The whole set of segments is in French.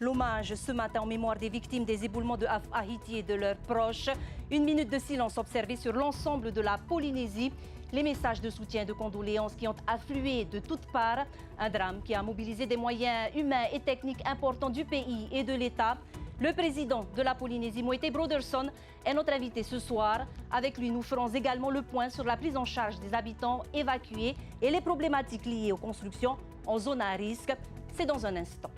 L'hommage ce matin en mémoire des victimes des éboulements de Haïti et de leurs proches. Une minute de silence observée sur l'ensemble de la Polynésie. Les messages de soutien et de condoléances qui ont afflué de toutes parts. Un drame qui a mobilisé des moyens humains et techniques importants du pays et de l'État. Le président de la Polynésie, Moïté Broderson, est notre invité ce soir. Avec lui, nous ferons également le point sur la prise en charge des habitants évacués et les problématiques liées aux constructions en zone à risque. C'est dans un instant.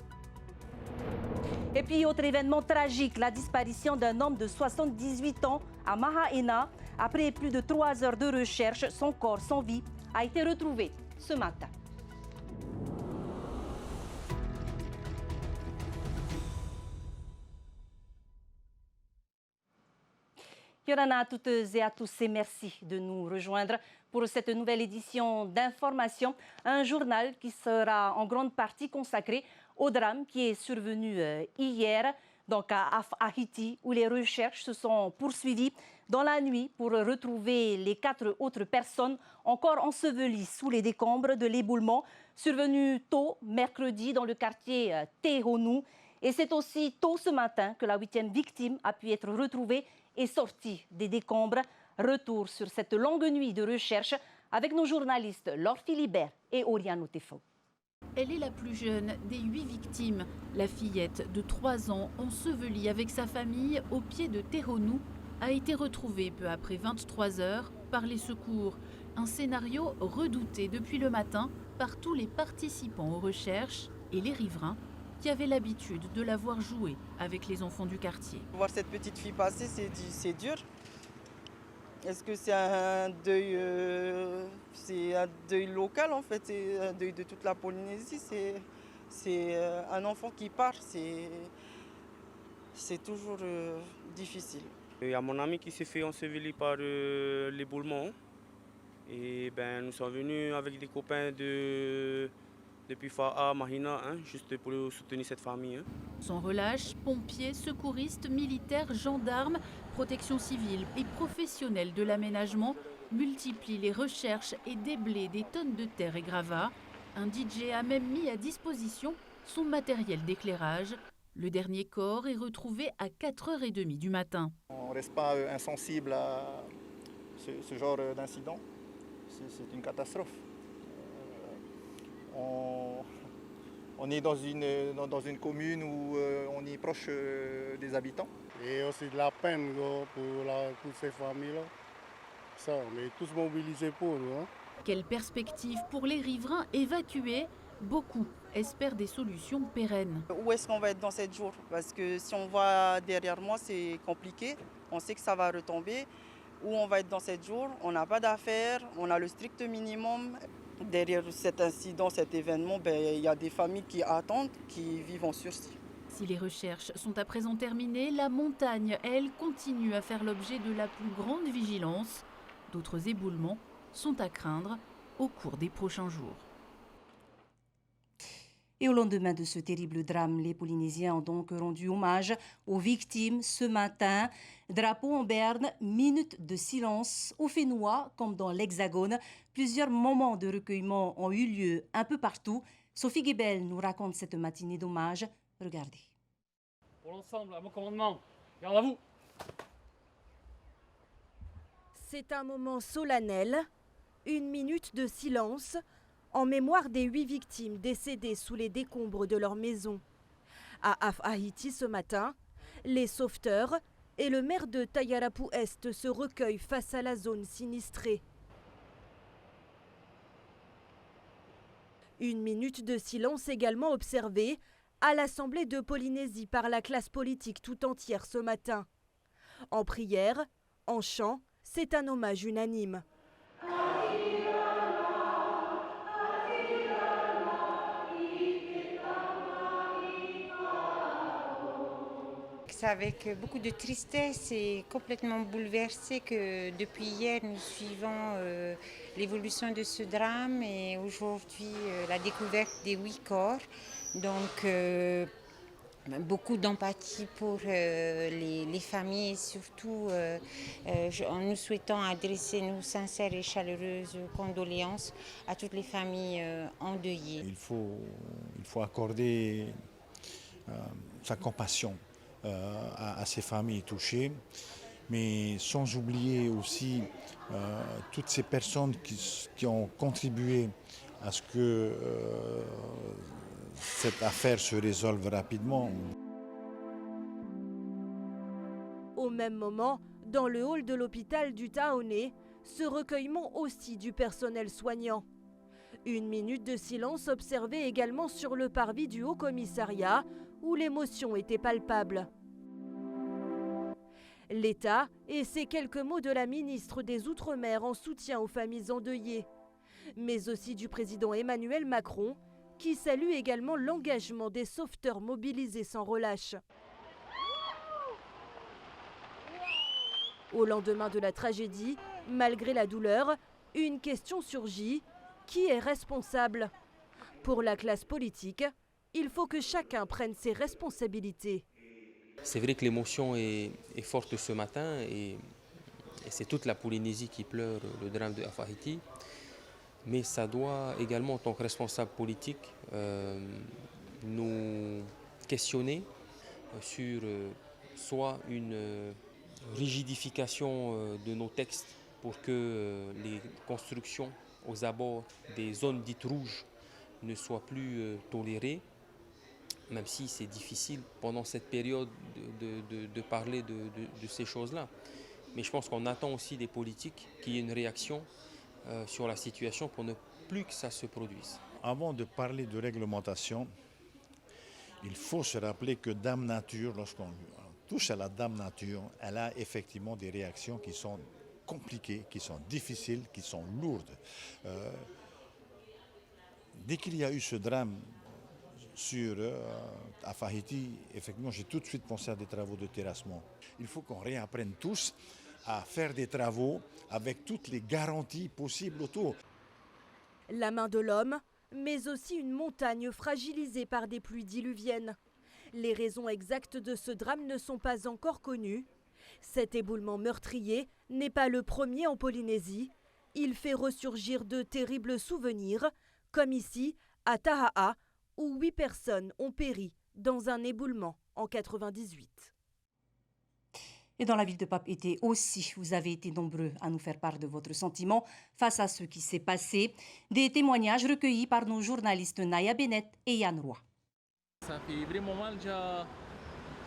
Et puis, autre événement tragique, la disparition d'un homme de 78 ans à Mahaena. Après plus de 3 heures de recherche, son corps sans vie a été retrouvé ce matin. Yorana à toutes et à tous et merci de nous rejoindre pour cette nouvelle édition d'Information, un journal qui sera en grande partie consacré au drame qui est survenu hier donc à Haïti, où les recherches se sont poursuivies dans la nuit pour retrouver les 4 autres personnes encore ensevelies sous les décombres de l'éboulement survenu tôt mercredi dans le quartier Tehonou. Et c'est aussi tôt ce matin que la 8e victime a pu être retrouvée et sortie des décombres. Retour sur cette longue nuit de recherche avec nos journalistes Laure Philibert et Oriane Tefo. Elle est la plus jeune des 8 victimes. La fillette de 3 ans, ensevelie avec sa famille au pied de Tehonou, a été retrouvée peu après 23 heures par les secours. Un scénario redouté depuis le matin par tous les participants aux recherches et les riverains qui avaient l'habitude de la voir jouer avec les enfants du quartier. Voir cette petite fille passer, c'est dur. Est-ce que c'est un deuil, local en fait, c'est un deuil de toute la Polynésie. C'est un enfant qui part, c'est toujours difficile. Il y a mon ami qui s'est fait ensevelir par l'éboulement. Et nous sommes venus avec des copains depuis Fa'a, Mahina, juste pour soutenir cette famille. Sans relâche, pompiers, secouristes, militaires, gendarmes, protection civile et professionnels de l'aménagement multiplient les recherches et déblayent des tonnes de terre et gravats. Un DJ a même mis à disposition son matériel d'éclairage. Le dernier corps est retrouvé à 4h30 du matin. On ne reste pas insensible à ce genre d'incident. C'est une catastrophe. On est dans une commune où on est proche des habitants. Et aussi de la peine pour ces familles-là. Ça, on est tous mobilisés pour nous. Quelle perspective pour les riverains évacués? Beaucoup espèrent des solutions pérennes. Où est-ce qu'on va être dans 7 jours? Parce que si on voit derrière moi, c'est compliqué. On sait que ça va retomber. Où on va être dans 7 jours? On n'a pas d'affaires, on a le strict minimum. Derrière cet incident, cet événement, il y a des familles qui attendent, qui vivent en sursis. Si les recherches sont à présent terminées, la montagne, elle, continue à faire l'objet de la plus grande vigilance. D'autres éboulements sont à craindre au cours des prochains jours. Et au lendemain de ce terrible drame, les Polynésiens ont donc rendu hommage aux victimes ce matin. Drapeau en berne, minute de silence au Fénois comme dans l'Hexagone. Plusieurs moments de recueillement ont eu lieu un peu partout. Sophie Guébel nous raconte cette matinée d'hommage. Regardez. Pour l'ensemble, à mon commandement, garde à vous. C'est un moment solennel, une minute de silence en mémoire des 8 victimes décédées sous les décombres de leur maison. À Haïti ce matin, les sauveteurs et le maire de Tayarapu-Est se recueillent face à la zone sinistrée. Une minute de silence également observée à l'Assemblée de Polynésie par la classe politique tout entière ce matin. En prière, en chant, c'est un hommage unanime. C'est avec beaucoup de tristesse et complètement bouleversé que depuis hier nous suivons l'évolution de ce drame et aujourd'hui la découverte des 8 corps. Donc beaucoup d'empathie pour les familles et surtout en nous souhaitant adresser nos sincères et chaleureuses condoléances à toutes les familles endeuillées. Il faut accorder sa compassion à ces familles touchées, mais sans oublier aussi toutes ces personnes qui ont contribué à ce que cette affaire se résolve rapidement. Au même moment, dans le hall de l'hôpital du Taoné, ce recueillement aussi du personnel soignant. Une minute de silence observée également sur le parvis du Haut-Commissariat, où l'émotion était palpable. L'État et ces quelques mots de la ministre des Outre-mer en soutien aux familles endeuillées, mais aussi du président Emmanuel Macron, qui salue également l'engagement des sauveteurs mobilisés sans relâche. Au lendemain de la tragédie, malgré la douleur, une question surgit. Qui est responsable? Pour la classe politique, il faut que chacun prenne ses responsabilités. C'est vrai que l'émotion est forte ce matin et c'est toute la Polynésie qui pleure le drame de Af-Ahiti. Mais ça doit également, en tant que responsable politique, nous questionner sur soit une rigidification de nos textes pour que les constructions aux abords des zones dites rouges ne soient plus tolérées, même si c'est difficile pendant cette période de parler de ces choses-là. Mais je pense qu'on attend aussi des politiques qu'il y ait une réaction sur la situation pour ne plus que ça se produise. Avant de parler de réglementation, il faut se rappeler que Dame Nature, lorsqu'on touche à la Dame Nature, elle a effectivement des réactions qui sont compliquées, qui sont difficiles, qui sont lourdes. Dès qu'il y a eu ce drame sur Af-Ahiti, effectivement, j'ai tout de suite pensé à des travaux de terrassement. Il faut qu'on réapprenne tous à faire des travaux avec toutes les garanties possibles autour. La main de l'homme, mais aussi une montagne fragilisée par des pluies diluviennes. Les raisons exactes de ce drame ne sont pas encore connues. Cet éboulement meurtrier n'est pas le premier en Polynésie. Il fait ressurgir de terribles souvenirs, comme ici, à Taha'a, où 8 personnes ont péri dans un éboulement en 98. Et dans la ville de Papeete aussi, vous avez été nombreux à nous faire part de votre sentiment face à ce qui s'est passé. Des témoignages recueillis par nos journalistes Naya Bennett et Yann Roy. Ça fait vraiment mal déjà.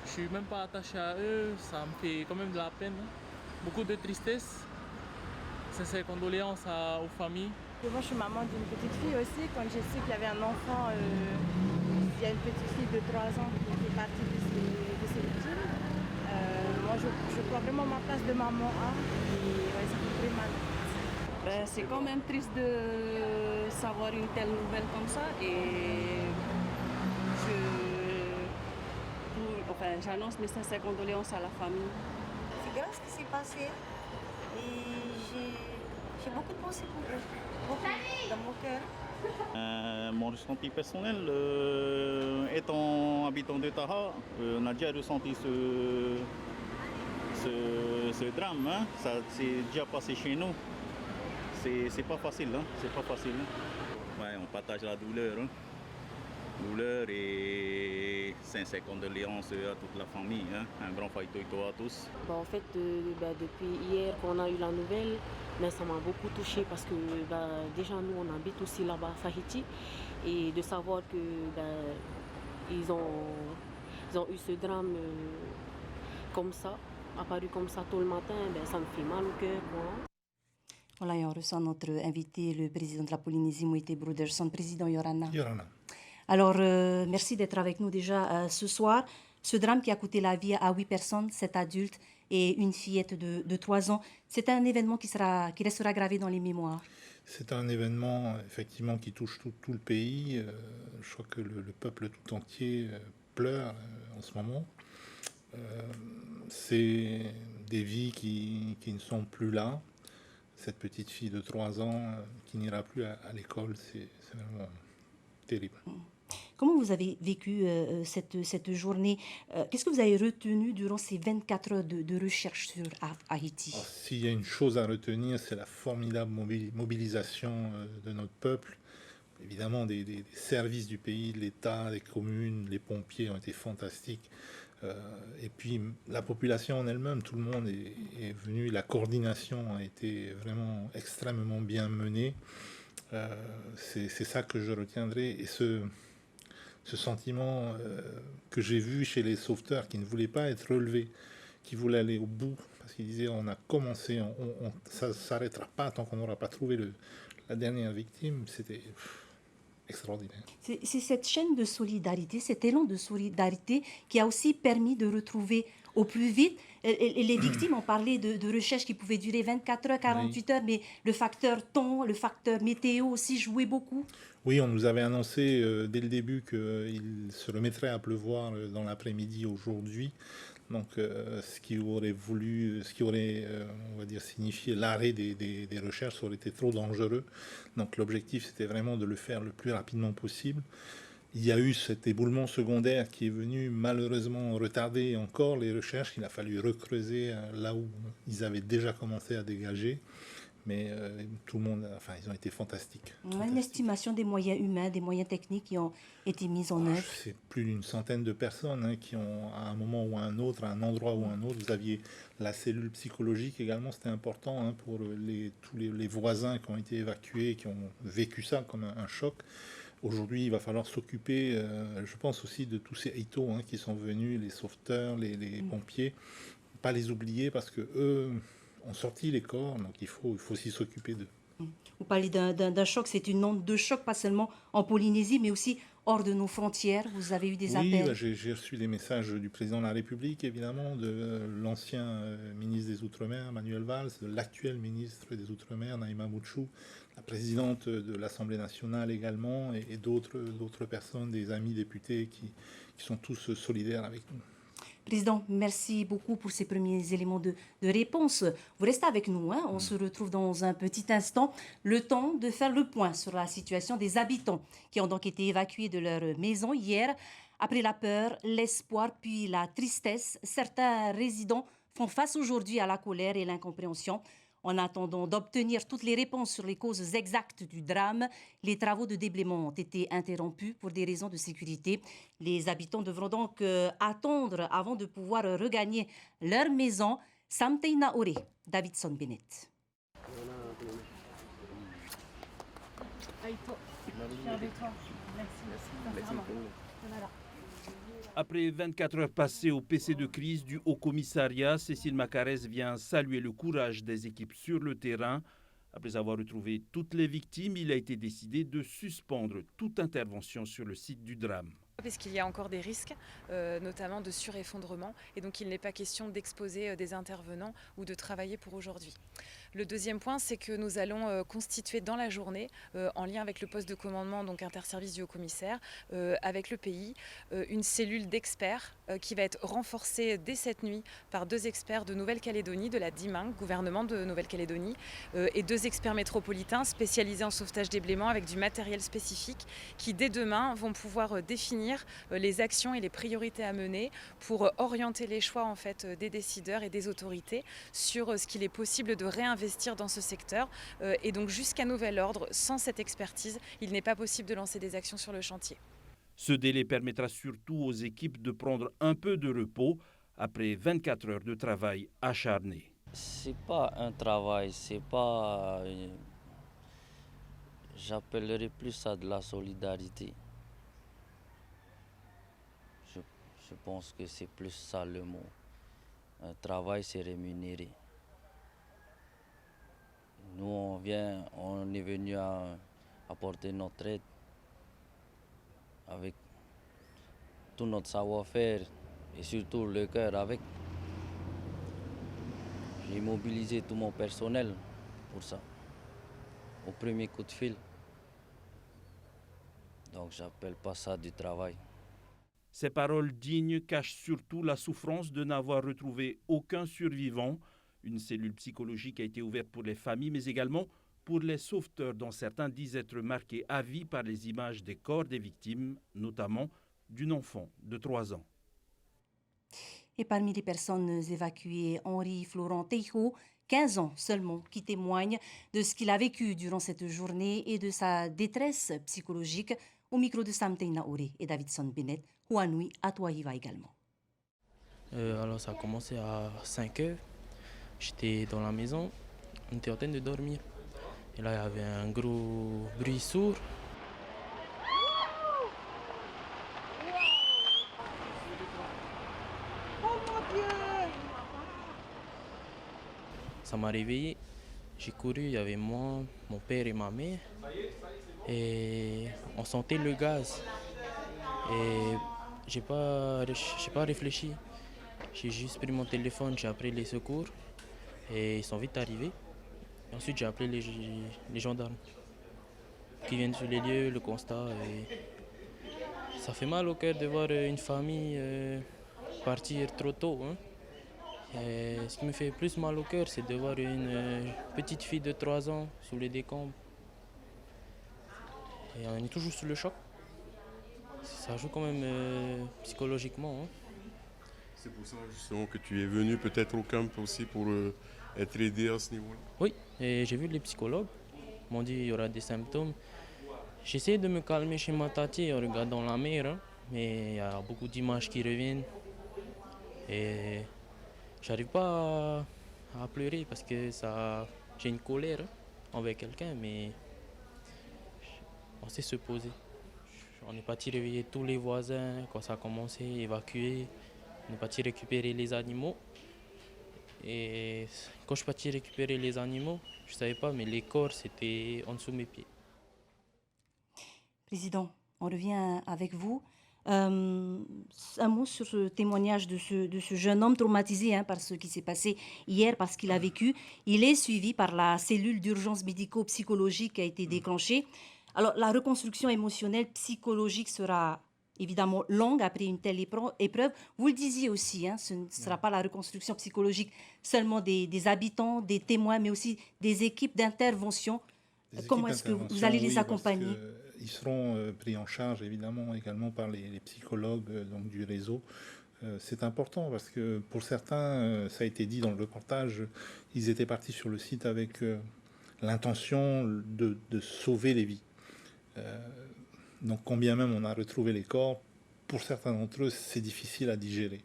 Je suis même pas attaché à eux, ça me fait quand même de la peine. Beaucoup de tristesse. Sincères condoléances aux familles. Moi je suis maman d'une petite fille aussi. Quand j'ai su qu'il y avait un enfant, il y a une petite fille de 3 ans qui fait partie de ces victimes. Moi je prends vraiment ma place de maman et ouais, ça fait très mal. C'est quand même triste de savoir une telle nouvelle comme ça et j'annonce mes sincères condoléances à la famille. C'est grave ce qui s'est passé et j'ai beaucoup de pensées pour eux, beaucoup dans mon cœur. Mon ressenti personnel, étant habitant de Taha, on a déjà ressenti ce drame. Hein. Ça s'est déjà passé chez nous. C'est pas facile, hein. C'est pas facile. Hein. Ouais, on partage la douleur. Hein. Douleur et sincères condoléances à toute la famille. Hein. Un grand faïtoïto à tous. En fait, depuis hier qu'on a eu la nouvelle, ça m'a beaucoup touchée parce que déjà nous on habite aussi là-bas à Af-Ahiti et de savoir que ils ont eu ce drame comme ça, apparu comme ça tôt le matin, ça me fait mal au cœur. Voilà, et on reçoit notre invité, le président de la Polynésie, Moïté Broederson. Président Yorana. Yorana. Alors, merci d'être avec nous déjà ce soir. Ce drame qui a coûté la vie à 8 personnes, 7 adultes et une fillette de 3 ans, c'est un événement qui restera gravé dans les mémoires. C'est un événement effectivement qui touche tout le pays. Je crois que le peuple tout entier pleure en ce moment. C'est des vies qui ne sont plus là. Cette petite fille de 3 ans qui n'ira plus à l'école, c'est vraiment terrible. Comment vous avez vécu cette journée? Qu'est-ce que vous avez retenu durant ces 24 heures de recherche sur Haïti? S'il y a une chose à retenir, c'est la formidable mobilisation de notre peuple évidemment des services du pays, de l'État, des communes, les pompiers ont été fantastiques. Et puis la population en elle-même, tout le monde est venu, la coordination a été vraiment extrêmement bien menée. C'est ça que je retiendrai. Et ce sentiment que j'ai vu chez les sauveteurs qui ne voulaient pas être relevés, qui voulaient aller au bout, parce qu'ils disaient on a commencé, ça ne s'arrêtera pas tant qu'on n'aura pas trouvé la dernière victime, c'était extraordinaire. C'est cette chaîne de solidarité, cet élan de solidarité qui a aussi permis de retrouver au plus vite. Les victimes ont parlé de recherches qui pouvaient durer 24 heures, 48 heures, mais le facteur temps, le facteur météo aussi jouait beaucoup. Oui, on nous avait annoncé dès le début qu'il se remettrait à pleuvoir dans l'après-midi aujourd'hui. Donc, ce qui aurait, on va dire, signifié l'arrêt des recherches, ça aurait été trop dangereux. Donc, l'objectif, c'était vraiment de le faire le plus rapidement possible. Il y a eu cet éboulement secondaire qui est venu malheureusement retarder encore les recherches. Il a fallu recreuser là où ils avaient déjà commencé à dégager. Mais tout le monde, ils ont été fantastiques. Une estimation des moyens humains, des moyens techniques qui ont été mis en œuvre. C'est plus d'une centaine de personnes qui ont, à un moment ou à un autre, à un endroit ou à un autre, vous aviez la cellule psychologique également, c'était important pour tous les voisins qui ont été évacués, qui ont vécu ça comme un choc. Aujourd'hui, il va falloir s'occuper, je pense aussi, de tous ces hitos qui sont venus, les sauveteurs, les pompiers. Pas les oublier parce que eux ont sorti les corps, donc il faut aussi s'occuper d'eux. Vous parlez d'un choc, c'est une onde de choc, pas seulement en Polynésie, mais aussi hors de nos frontières. Vous avez eu des appels? Oui, j'ai reçu des messages du président de la République, évidemment, de l'ancien ministre des Outre-mer, Manuel Valls, de l'actuel ministre des Outre-mer, Naïma Mouchou, la présidente de l'Assemblée nationale également, et d'autres personnes, des amis députés qui sont tous solidaires avec nous. Président, merci beaucoup pour ces premiers éléments de réponse. Vous restez avec nous, on se retrouve dans un petit instant. Le temps de faire le point sur la situation des habitants qui ont donc été évacués de leur maison hier. Après la peur, l'espoir puis la tristesse, certains résidents font face aujourd'hui à la colère et l'incompréhension. En attendant d'obtenir toutes les réponses sur les causes exactes du drame, les travaux de déblaiement ont été interrompus pour des raisons de sécurité. Les habitants devront donc attendre avant de pouvoir regagner leur maison. Samteina Ore, Davidson Bennett. Après 24 heures passées au PC de crise du Haut-Commissariat, Cécile Macarès vient saluer le courage des équipes sur le terrain. Après avoir retrouvé toutes les victimes, il a été décidé de suspendre toute intervention sur le site du drame. Parce qu'il y a encore des risques, notamment de sureffondrement, et donc il n'est pas question d'exposer des intervenants ou de travailler pour aujourd'hui. Le deuxième point, c'est que nous allons constituer dans la journée, en lien avec le poste de commandement, donc interservice du haut-commissaire, avec le pays, une cellule d'experts qui va être renforcée dès cette nuit par 2 experts de Nouvelle-Calédonie, de la DIMING, gouvernement de Nouvelle-Calédonie, et 2 experts métropolitains spécialisés en sauvetage déblaiement avec du matériel spécifique qui, dès demain, vont pouvoir définir les actions et les priorités à mener pour orienter les choix en fait des décideurs et des autorités sur ce qu'il est possible de réinvestir dans ce secteur. Et donc jusqu'à nouvel ordre, sans cette expertise, il n'est pas possible de lancer des actions sur le chantier. Ce délai permettra surtout aux équipes de prendre un peu de repos après 24 heures de travail acharné. C'est pas un travail, c'est pas... J'appellerais plus ça de la solidarité. Je pense que c'est plus ça le mot. Un travail, c'est rémunéré. Nous, on est venu apporter notre aide avec tout notre savoir-faire et surtout le cœur avec. J'ai mobilisé tout mon personnel pour ça, au premier coup de fil. Donc, j'appelle pas ça du travail. Ces paroles dignes cachent surtout la souffrance de n'avoir retrouvé aucun survivant. Une cellule psychologique a été ouverte pour les familles, mais également pour les sauveteurs, dont certains disent être marqués à vie par les images des corps des victimes, notamment d'une enfant de 3 ans. Et parmi les personnes évacuées, Henri Florent Teijo, 15 ans seulement, qui témoigne de ce qu'il a vécu durant cette journée et de sa détresse psychologique. Au micro de Sam Teinaouré et Davidson Bennett, Huanui Atuahiva également. Alors ça a commencé à 5 heures. J'étais dans la maison, on était en train de dormir. Et là, il y avait un gros bruit sourd. Ça m'a réveillé. J'ai couru, il y avait moi, mon père et ma mère. Et on sentait le gaz. Et j'ai pas réfléchi. J'ai juste pris mon téléphone, j'ai appelé les secours. Et ils sont vite arrivés. Et ensuite, j'ai appelé les gendarmes qui viennent sur les lieux, le constat. Et ça fait mal au cœur de voir une famille partir trop tôt. Hein. Et ce qui me fait plus mal au cœur, c'est de voir une petite fille de 3 ans sous les décombres. Et on est toujours sous le choc. Ça joue quand même psychologiquement. Hein. C'est pour ça justement que tu es venu peut-être au camp aussi pour être aidé à ce niveau-là. Oui, et j'ai vu les psychologues. Ils m'ont dit qu'il y aura des symptômes. J'essaie de me calmer chez ma tati en regardant la mer, hein, mais il y a beaucoup d'images qui reviennent. Et j'arrive pas à pleurer parce que j'ai une colère envers quelqu'un, mais on sait se poser. On est parti réveiller tous les voisins quand ça a commencé, évacuer. On est parti récupérer les animaux. Et quand je suis parti récupérer les animaux, je ne savais pas, mais les corps, c'était en dessous de mes pieds. Président, on revient avec vous. Un mot sur ce témoignage de ce jeune homme traumatisé par ce qui s'est passé hier, parce qu'il a vécu. Il est suivi par la cellule d'urgence médico-psychologique qui a été déclenchée. Alors, la reconstruction émotionnelle, psychologique sera évidemment longue après une telle épreuve. Vous le disiez aussi, ce ne sera pas la reconstruction psychologique seulement des habitants, des témoins, mais aussi des équipes d'intervention. Comment est-ce que vous allez les accompagner? Ils seront pris en charge évidemment également par les psychologues donc, du réseau. C'est important parce que pour certains, ça a été dit dans le reportage, ils étaient partis sur le site avec l'intention de sauver les vies. Donc combien même on a retrouvé les corps, pour certains d'entre eux, c'est difficile à digérer.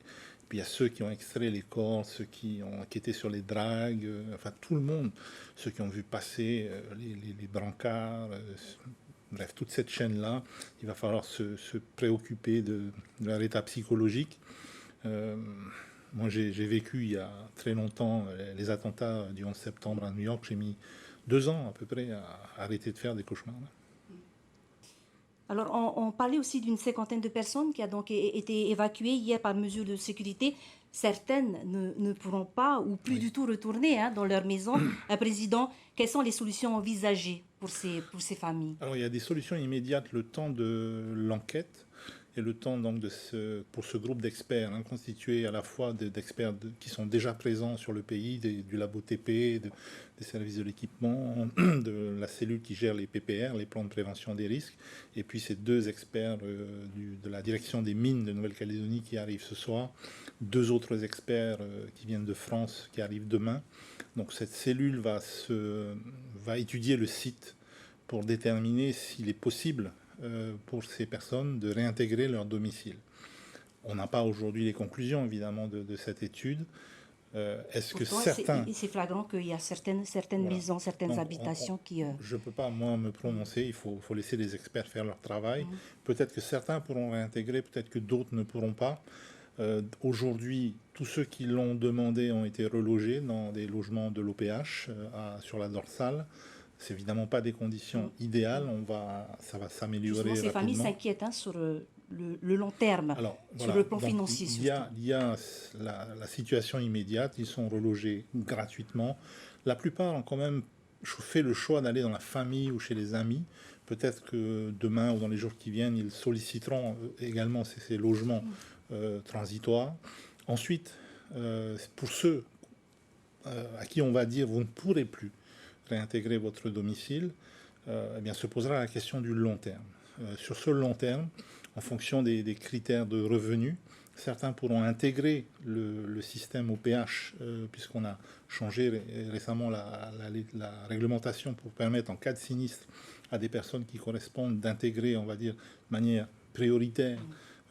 Puis il y a ceux qui ont extrait les corps, ceux qui ont enquêté sur les dragues, enfin tout le monde, ceux qui ont vu passer les brancards, bref, toute cette chaîne-là, il va falloir se préoccuper de leur état psychologique. Moi, j'ai vécu il y a très longtemps les attentats du 11 septembre à New York. J'ai mis 2 ans à peu près à arrêter de faire des cauchemars. Alors, on parlait aussi d'une 50aine de personnes qui a donc été évacuées hier par mesure de sécurité. Certaines ne pourront pas ou plus du tout retourner dans leur maison. Président, quelles sont les solutions envisagées pour ces familles? Alors, il y a des solutions immédiates, le temps de l'enquête et le temps donc pour ce groupe d'experts, constitué à la fois d'experts qui sont déjà présents sur le pays, du labo TP, des services de l'équipement, de la cellule qui gère les PPR, les plans de prévention des risques, et puis ces 2 experts de la direction des mines de Nouvelle-Calédonie qui arrivent ce soir, 2 autres experts qui viennent de France qui arrivent demain. Donc cette cellule va étudier le site pour déterminer s'il est possible pour ces personnes de réintégrer leur domicile. On n'a pas aujourd'hui les conclusions, évidemment, de cette étude. Est-ce que certains... C'est flagrant qu'il y a certaines maisons, certaines habitations qui... Je ne peux pas, moi, me prononcer. Il faut laisser les experts faire leur travail. Peut-être que certains pourront réintégrer, peut-être que d'autres ne pourront pas. Aujourd'hui, tous ceux qui l'ont demandé ont été relogés dans des logements de l'OPH sur la dorsale. C'est évidemment pas des conditions idéales. Ça va s'améliorer rapidement. Ces familles s'inquiètent sur le long terme, alors, sur le plan financier. Il y a la situation immédiate. Ils sont relogés gratuitement. La plupart ont quand même fait le choix d'aller dans la famille ou chez les amis. Peut-être que demain ou dans les jours qui viennent, ils solliciteront également ces logements transitoires. Ensuite, pour ceux à qui on va dire vous ne pourrez plus réintégrer votre domicile, eh bien, se posera la question du long terme. sur ce long terme, en fonction des critères de revenus. Certains pourront intégrer le système au péage, puisqu'on a changé récemment la réglementation pour permettre, en cas de sinistre, à des personnes qui correspondent d'intégrer, on va dire, de manière prioritaire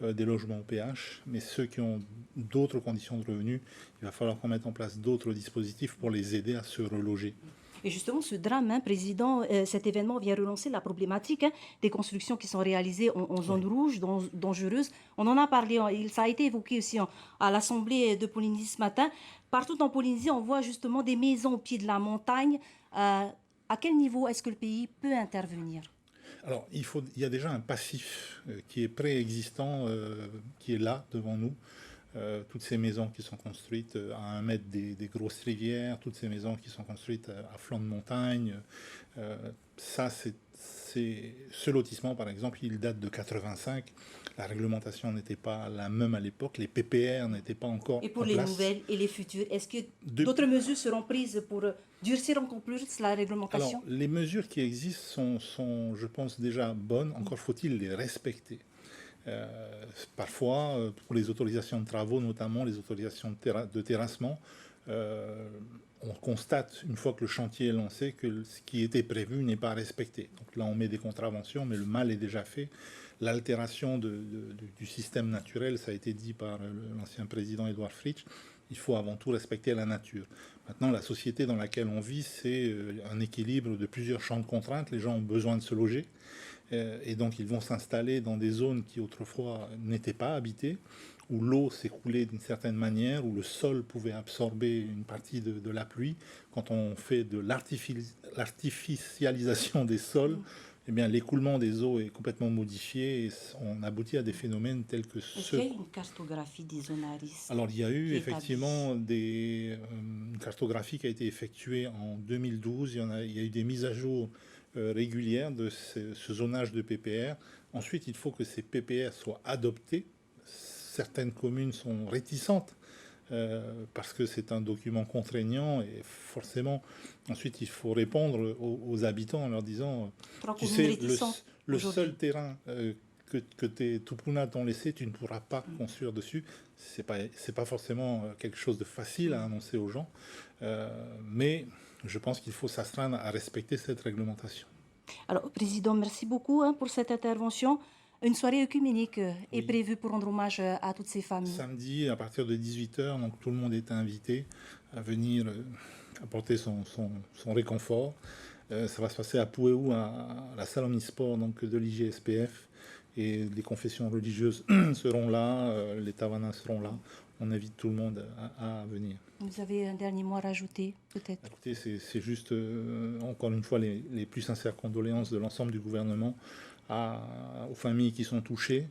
des logements au péage. Mais ceux qui ont d'autres conditions de revenus, il va falloir qu'on mette en place d'autres dispositifs pour les aider à se reloger. Et justement, ce drame, Président, cet événement vient relancer la problématique des constructions qui sont réalisées en zone rouge, dangereuse. On en a parlé, ça a été évoqué aussi à l'Assemblée de Polynésie ce matin. Partout en Polynésie, on voit justement des maisons au pied de la montagne. À quel niveau est-ce que le pays peut intervenir ? Alors, il y a déjà un passif qui est préexistant, qui est là, devant nous. Toutes ces maisons qui sont construites à 1 mètre des grosses rivières, toutes ces maisons qui sont construites à flanc de montagne, ça, ce lotissement, par exemple, il date de 85. La réglementation n'était pas la même à l'époque, les PPR n'étaient pas encore en place. Et pour les nouvelles et les futures, est-ce que d'autres mesures seront prises pour durcir encore plus la réglementation ? Alors, les mesures qui existent sont, je pense, déjà bonnes, encore faut-il les respecter. Parfois, pour les autorisations de travaux, notamment les autorisations de terrassement, on constate, une fois que le chantier est lancé, que ce qui était prévu n'est pas respecté. Donc là, on met des contraventions, mais le mal est déjà fait. L'altération du système naturel, ça a été dit par l'ancien président Edouard Fritsch, il faut avant tout respecter la nature. Maintenant, la société dans laquelle on vit, c'est un équilibre de plusieurs champs de contraintes. Les gens ont besoin de se loger. Et donc, ils vont s'installer dans des zones qui autrefois n'étaient pas habitées, où l'eau s'écoulait d'une certaine manière, où le sol pouvait absorber une partie de la pluie. Quand on fait de l'artificialisation des sols, eh bien, l'écoulement des eaux est complètement modifié et on aboutit à des phénomènes tels que ceux... Est-ce qu'il y a une cartographie des zones à risque ? Alors, il y a eu effectivement une cartographie qui a été effectuée en 2012. Il y a eu des mises à jour régulières de ce zonage de PPR. Ensuite, il faut que ces PPR soient adoptés. Certaines communes sont réticentes parce que c'est un document contraignant et forcément, ensuite, il faut répondre aux habitants en leur disant tu sais, le seul terrain que tes Tupuna t'ont laissé, tu ne pourras pas construire dessus. C'est pas forcément quelque chose de facile à annoncer aux gens, mais je pense qu'il faut s'astreindre à respecter cette réglementation. Alors, Président, merci beaucoup pour cette intervention. Une soirée œcuménique est prévue pour rendre hommage à toutes ces familles. Samedi, à partir de 18h, donc tout le monde est invité à venir apporter son réconfort. Ça va se passer à Pouéou, à la salle omnisport donc, de l'IGSPF. Et les confessions religieuses seront là, les tawanas seront là. On invite tout le monde à venir. Vous avez un dernier mot à rajouter, peut-être ? Écoutez, c'est juste, encore une fois, les plus sincères condoléances de l'ensemble du gouvernement aux familles qui sont touchées.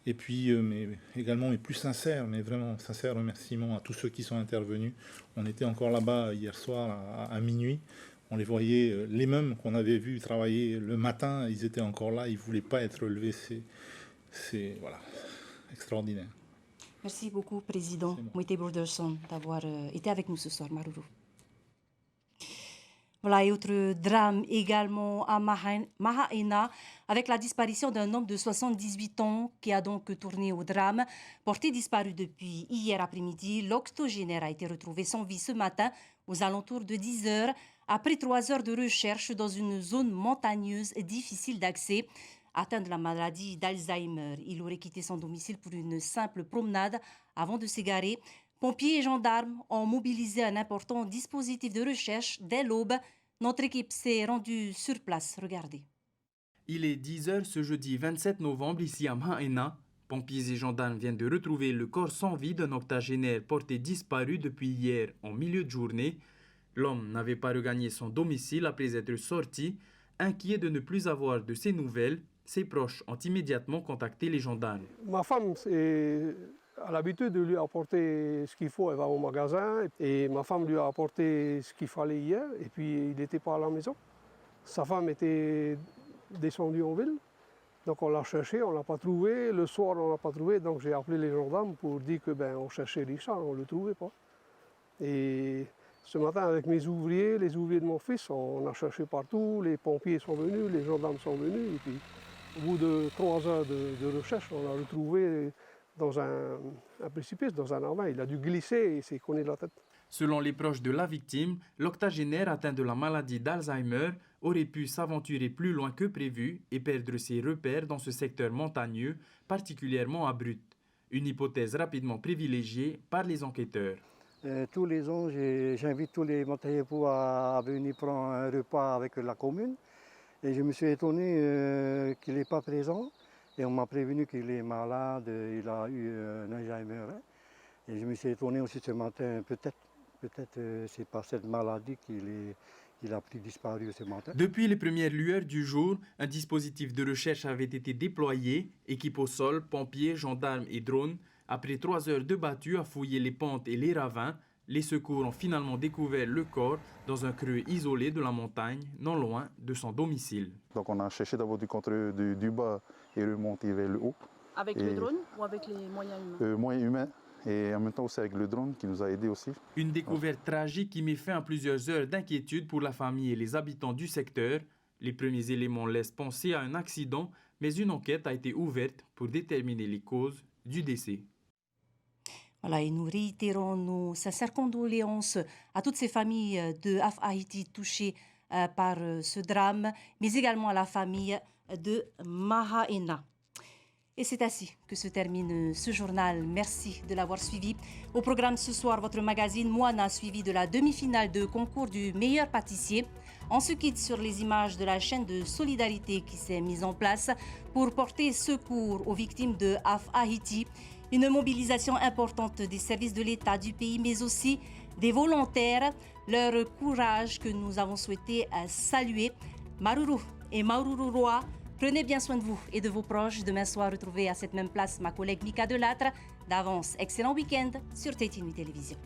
Et puis, mais également mes plus sincères, mais vraiment sincères remerciements à tous ceux qui sont intervenus. On était encore là-bas hier soir à minuit. On les voyait, les mêmes qu'on avait vus travailler le matin, ils étaient encore là, ils ne voulaient pas être relevés. C'est voilà, extraordinaire. Merci beaucoup, Président Moïté Broderson, d'avoir été avec nous ce soir, Maruru. Voilà, et autre drame également à Mahaena, avec la disparition d'un homme de 78 ans qui a donc tourné au drame. Porté disparu depuis hier après-midi, l'octogénaire a été retrouvé sans vie ce matin aux alentours de 10 heures, après 3 heures de recherche dans une zone montagneuse difficile d'accès. Atteint de la maladie d'Alzheimer, il aurait quitté son domicile pour une simple promenade avant de s'égarer. Pompiers et gendarmes ont mobilisé un important dispositif de recherche dès l'aube. Notre équipe s'est rendue sur place. Regardez. Il est 10h ce jeudi 27 novembre ici à Mahaena. Pompiers et gendarmes viennent de retrouver le corps sans vie d'un octogénaire porté disparu depuis hier en milieu de journée. L'homme n'avait pas regagné son domicile après être sorti. Inquiet de ne plus avoir de ses nouvelles, ses proches ont immédiatement contacté les gendarmes. Ma femme a l'habitude de lui apporter ce qu'il faut. Elle va au magasin et ma femme lui a apporté ce qu'il fallait hier et puis il n'était pas à la maison. Sa femme était descendue en ville, donc on l'a cherché, on ne l'a pas trouvé. Le soir, on ne l'a pas trouvé, donc j'ai appelé les gendarmes pour dire que on cherchait Richard, on ne le trouvait pas. Et ce matin, avec mes ouvriers, les ouvriers de mon fils, on a cherché partout, les pompiers sont venus, les gendarmes sont venus et puis Au bout de 3 heures de recherche, on l'a retrouvé dans un précipice, dans un ravin. Il a dû glisser et s'est cogné de la tête. Selon les proches de la victime, l'octogénaire atteint de la maladie d'Alzheimer aurait pu s'aventurer plus loin que prévu et perdre ses repères dans ce secteur montagneux, particulièrement abrupt. Une hypothèse rapidement privilégiée par les enquêteurs. Tous les ans, j'invite tous les Matahépou à venir prendre un repas avec la commune. Et je me suis étonné qu'il n'est pas présent. Et on m'a prévenu qu'il est malade, il a eu un Alzheimer. Et je me suis étonné aussi ce matin, peut-être c'est par cette maladie qu'il a pris disparu ce matin. Depuis les premières lueurs du jour, un dispositif de recherche avait été déployé, équipe au sol, pompiers, gendarmes et drones. Après 3 heures de battue à fouiller les pentes et les ravins, les secours ont finalement découvert le corps dans un creux isolé de la montagne, non loin de son domicile. Donc on a cherché d'abord du bas et remonter vers le haut. Avec le drone ou avec les moyens humains Moyens humains et en même temps aussi avec le drone qui nous a aidés aussi. Une découverte tragique qui met fin à plusieurs heures d'inquiétude pour la famille et les habitants du secteur. Les premiers éléments laissent penser à un accident, mais une enquête a été ouverte pour déterminer les causes du décès. Voilà, et nous réitérons nos sincères condoléances à toutes ces familles de Haïti touchées par ce drame, mais également à la famille de Mahaena. Et c'est ainsi que se termine ce journal. Merci de l'avoir suivi. Au programme ce soir, votre magazine Moana, suivi de la demi-finale de concours du meilleur pâtissier. On se quitte sur les images de la chaîne de solidarité qui s'est mise en place pour porter secours aux victimes de Haïti. Une mobilisation importante des services de l'État du pays, mais aussi des volontaires. Leur courage que nous avons souhaité saluer. Maruru et Maururu Roa, prenez bien soin de vous et de vos proches. Demain soir, retrouvez à cette même place ma collègue Mika Delattre. D'avance, excellent week-end sur TT Nuit Télévision.